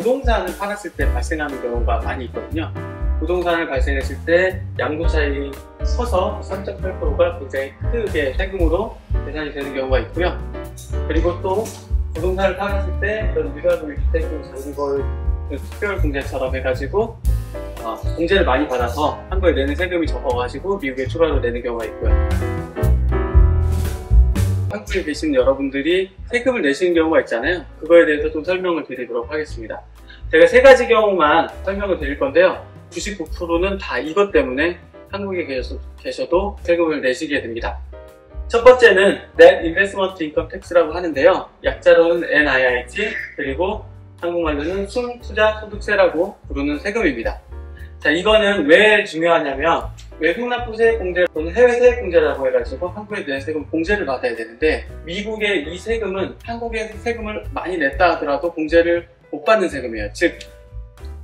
부동산을 팔았을 때 발생하는 경우가 많이 있거든요. 부동산을 발생했을 때 양도 차익이 커서 3.8%가 굉장히 크게 세금으로 계산이 되는 경우가 있고요. 그리고 또 부동산을 팔았을 때 그런 유가구 주택금 장기거래 특별공제처럼 해가지고 공제를 많이 받아서 한국에 내는 세금이 적어가지고 미국에 추가로 내는 경우가 있고요. 한국에 계신 여러분들이 세금을 내시는 경우가 있잖아요. 그거에 대해서 좀 설명을 드리도록 하겠습니다. 제가 세 가지 경우만 설명을 드릴 건데요. 99%는 다 이것 때문에 한국에 계셔도 세금을 내시게 됩니다. 첫 번째는 Net Investment Income Tax라고 하는데요. 약자로는 NIIT, 그리고 한국말로는 순투자소득세라고 부르는 세금입니다. 자, 이거는 왜 중요하냐면 외국 납부세 공제 또는 해외 세액 공제라고 해가지고 한국에 내는 세금 공제를 받아야 되는데, 미국의 이 세금은 한국에 세금을 많이 냈다 하더라도 공제를 못 받는 세금이에요. 즉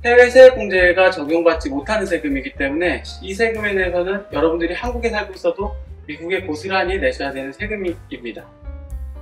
해외 세액 공제가 적용받지 못하는 세금이기 때문에 이 세금에 대해서는 여러분들이 한국에 살고 있어도 미국에 고스란히 내셔야 되는 세금입니다.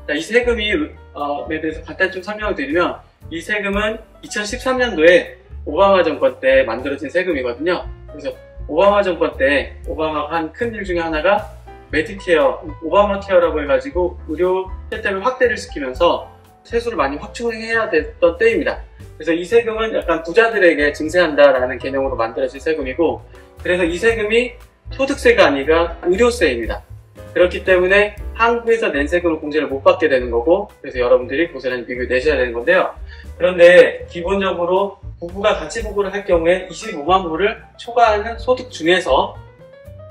자, 이 세금에 대해서 간단히 좀 설명을 드리면, 이 세금은 2013년도에 오바마 정권 때 만들어진 세금이거든요. 그래서 오바마 정권 때 오바마가 한 큰 일 중에 하나가 메디케어, 오바마 케어라고 해가지고 의료 혜택을 확대를 시키면서 세수를 많이 확충해야 됐던 때입니다. 그래서 이 세금은 약간 부자들에게 증세한다라는 개념으로 만들어진 세금이고, 그래서 이 세금이 소득세가 아니라 의료세입니다. 그렇기 때문에 한국에서 낸 세금을 공제를 못 받게 되는 거고, 그래서 여러분들이 고스란히 미국에 내셔야 되는 건데요. 그런데 기본적으로 부부가 같이 부부를 할 경우에 25만 불을 초과하는 소득 중에서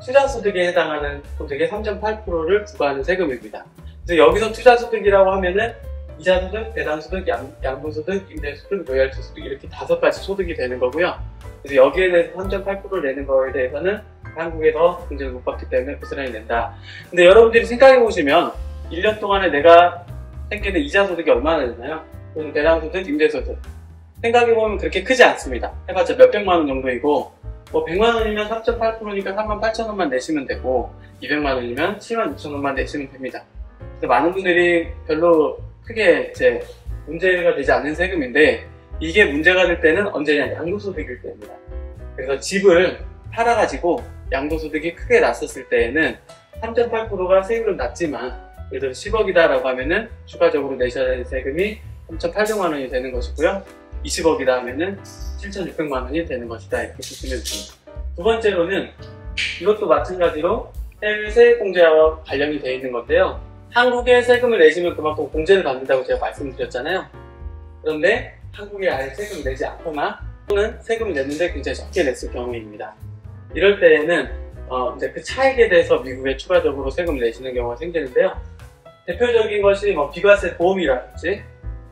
투자소득에 해당하는 소득의 3.8%를 부과하는 세금입니다. 그래서 여기서 투자소득이라고 하면은 이자소득, 배당소득, 양도소득, 임대소득, 로열티소득 이렇게 5가지 소득이 되는 거고요. 그래서 여기에 대해서 3.8%를 내는 거에 대해서는 한국에서 공제를 못 받기 때문에 고스란히 낸다. 근데 여러분들이 생각해 보시면 1년 동안에 내가 생기는 이자소득이 얼마나 되나요? 또는 배당소득, 임대소득 생각해 보면 그렇게 크지 않습니다. 해봤자 몇백만 원 정도이고, 뭐 100만 원이면 3.8%니까 38,000원만 내시면 되고, 200만 원이면 76,000원만 내시면 됩니다. 그래서 많은 분들이 별로 크게 문제가 되지 않는 세금인데, 이게 문제가 될 때는 언제냐? 양도소득일 때입니다. 그래서 집을 팔아가지고 양도소득이 크게 났었을 때에는 3.8%가 세금은 낮지만, 예를 들어 10억이다 라고 하면은 추가적으로 내셔야 될 세금이 3,800만 원이 되는 것이고요. 20억이다 하면은 7,600만 원이 되는 것이다, 이렇게 보시면 됩니다. 두 번째로는 이것도 마찬가지로 해외 세액 공제와 관련이 되어 있는 건데요. 한국에 세금을 내시면 그만큼 공제를 받는다고 제가 말씀드렸잖아요. 그런데 한국에 아예 세금을 내지 않거나 또는 세금을 냈는데 굉장히 적게 냈을 경우입니다. 이럴 때에는 이제 그 차익에 대해서 미국에 추가적으로 세금을 내시는 경우가 생기는데요. 대표적인 것이 비과세 보험이라든지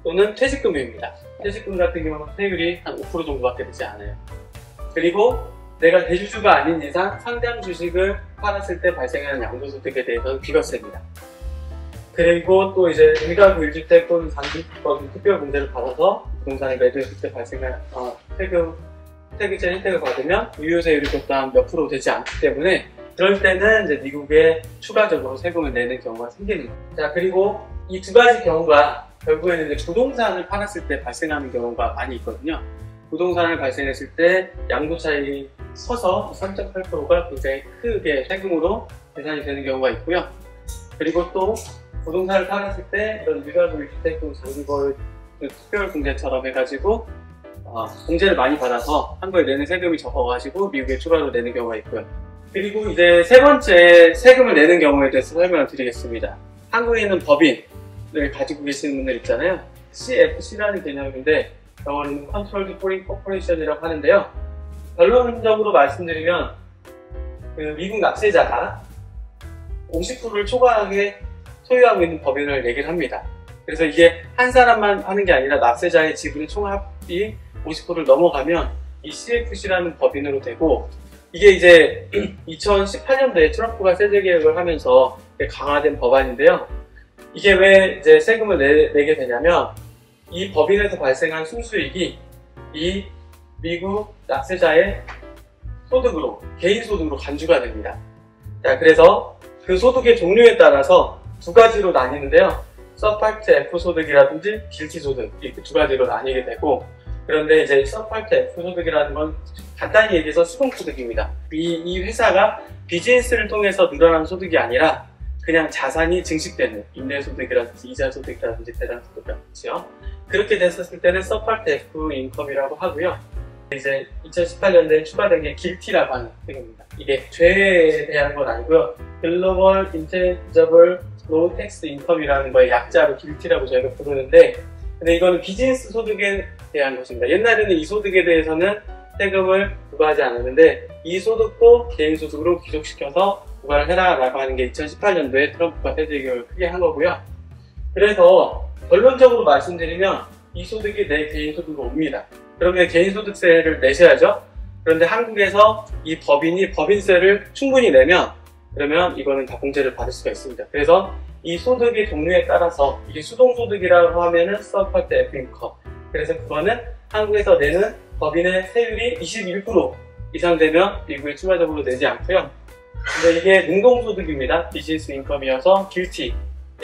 또는 퇴직금입니다. 퇴직금 같은 경우는 세율이 한 5% 정도밖에 되지 않아요. 그리고 내가 대주주가 아닌 이상 상장 주식을 팔았을 때 발생하는 양도소득에 대해서는 비과세입니다. 그리고 또 이제 일가구 1주택 또는 장기권 특별공제를 받아서 부동산을 매도했을 때 발생한 세금세 혜택을 받으면 유효세율이 또한 몇 프로 되지 않기 때문에, 그럴 때는 이제 미국에 추가적으로 세금을 내는 경우가 생기는 거예요. 자, 그리고 이 두 가지 경우가 결국에는 이제 부동산을 팔았을 때 발생하는 경우가 많이 있거든요. 부동산을 발생했을 때 양도 차익이 커서 3.8%가 굉장히 크게 세금으로 계산이 되는 경우가 있고요. 그리고 또 부동산을 팔았을 때 이런 유가구 주택금 장기거래 특별공제처럼 해가지고 공제를 많이 받아서 한국에 내는 세금이 적어가지고 미국에 추가로 내는 경우가 있고요. 그리고 이제 세 번째 세금을 내는 경우에 대해서 설명을 드리겠습니다. 한국에 있는 법인을 가지고 계시는 분들 있잖아요. CFC라는 개념인데 영어로는 Controlled Foreign Corporation이라고 하는데요. 결론적으로 말씀드리면 미국 납세자가 50%를 초과하게 소유하고 있는 법인을 얘기를 합니다. 그래서 이게 한 사람만 하는 게 아니라 납세자의 지분의 총합이 50%를 넘어가면 이 CFC라는 법인으로 되고, 이게 이제 2018년도에 트럼프가 세제 개혁을 하면서 강화된 법안인데요. 이게 왜 이제 세금을 내게 되냐면, 이 법인에서 발생한 순수익이 이 미국 납세자의 소득으로, 개인 소득으로 간주가 됩니다. 자, 그래서 그 소득의 종류에 따라서 두 가지로 나뉘는데요. 서파트 F 소득이라든지 길티 소득, 이렇게 두 가지로 나뉘게 되고, 그런데 이제 서파트 F 소득이라는 건 간단히 얘기해서 수동소득입니다. 이 회사가 비즈니스를 통해서 늘어난 소득이 아니라 그냥 자산이 증식되는 임대소득이라든지 이자소득이라든지 배당소득이라든지요. 그렇게 됐었을 때는 서파트 F 인컴이라고 하고요. 이제 2018년도에 추가된 게 길티라고 하는 세금입니다. 이게 죄에 대한 건 아니고요. 글로벌 인테리저블 로우 텍스 인컴이라는 거의 약자로 길티라고 저희가 부르는데, 근데 이거는 비즈니스 소득에 대한 것입니다. 옛날에는 이 소득에 대해서는 세금을 부과하지 않았는데 이 소득도 개인 소득으로 귀속시켜서 부과를 해라라고 하는 게 2018년도에 트럼프가 세제 개혁을 크게 한 거고요. 그래서 결론적으로 말씀드리면 이 소득이 내 개인 소득으로 옵니다. 그러면 개인 소득세를 내셔야죠. 그런데 한국에서 이 법인이 법인세를 충분히 내면 그러면 이거는 다 공제를 받을 수가 있습니다. 그래서 이 소득의 종류에 따라서 이게 수동소득이라고 하면은 서파트 F 인컴, 그래서 그거는 한국에서 내는 법인의 세율이 21% 이상 되면 미국에 추가적으로 내지 않고요. 근데 이게 능동소득입니다. 비즈니스 인컴이어서 길티에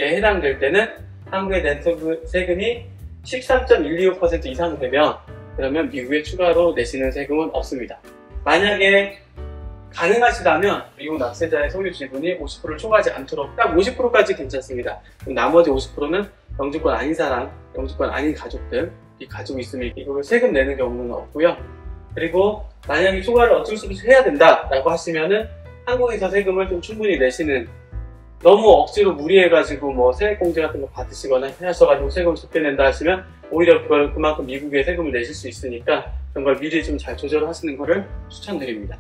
해당될 때는 한국에 낸 세금이 13.125% 이상 되면 그러면 미국에 추가로 내시는 세금은 없습니다. 만약에 가능하시다면 미국 납세자의 소유 지분이 50%를 초과하지 않도록 딱 50%까지 괜찮습니다. 나머지 50%는 영주권 아닌 사람, 영주권 아닌 가족들, 이 가족이 있으면 이걸 세금 내는 경우는 없고요. 그리고 만약에 초과를 어쩔 수 없이 해야 된다라고 하시면은 한국에서 세금을 좀 충분히 내시는, 너무 억지로 무리해가지고 뭐 세액공제 같은 거 받으시거나 하셔가지고 세금을 적게 낸다 하시면 오히려 그걸 그만큼 미국에 세금을 내실 수 있으니까 그런 걸 미리 좀 잘 조절하시는 거를 추천드립니다.